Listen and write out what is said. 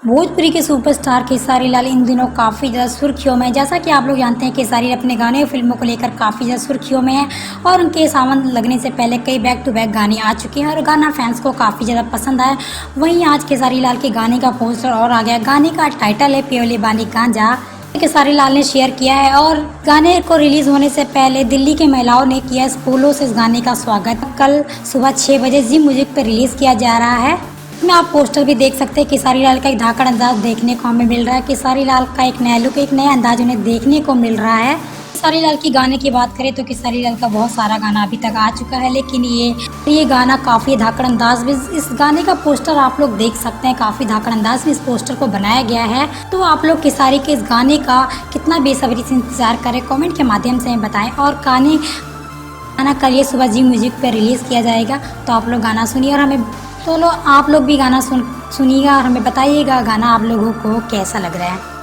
भोजपुरी के सुपरस्टार खेसारी लाल इन दिनों काफ़ी ज़्यादा सुर्खियों में है। जैसा कि आप लोग जानते हैं खेसारी अपने गाने और फिल्मों को लेकर काफ़ी ज़्यादा सुर्खियों में है और उनके सावन लगने से पहले कई बैक टू बैक गाने आ चुके हैं और गाना फैंस को काफ़ी ज़्यादा पसंद आया। वहीं आज खेसारी लाल के गाने का पोस्टर और आ गया। गाने का टाइटल है प्योली बानी गांजा। खेसारी लाल ने शेयर किया है और गाने को रिलीज होने से पहले दिल्ली के महिलाओं ने किया फूलों से इस गाने का स्वागत। कल सुबह 6 बजे जी म्यूजिक पर रिलीज किया जा रहा है। इसमें आप पोस्टर भी देख सकते हैं। खेसारी लाल का एक धाकड़ अंदाज देखने को हमें मिल रहा है। खेसारी लाल का एक नया लुक, एक नया अंदाज उन्हें देखने को मिल रहा है। खेसारी लाल की गाने की बात करें तो खेसारी लाल का बहुत सारा गाना अभी तक आ चुका है, लेकिन ये गाना काफ़ी धाकड़ अंदाज में, इस गाने का पोस्टर आप लोग देख सकते हैं, काफ़ी धाकड़ अंदाज में इस पोस्टर को बनाया गया है। तो आप लोग खेसारी के इस गाने का कितना बेसब्री से इंतजार करें, कमेंट के माध्यम से बताएं। और गाना कल ये सुबह जी म्यूजिक पर रिलीज़ किया जाएगा, तो आप लोग गाना सुनिए और हमें आप लोग भी गाना सुनिएगा और हमें बताइएगा गाना आप लोगों को कैसा लग रहा है।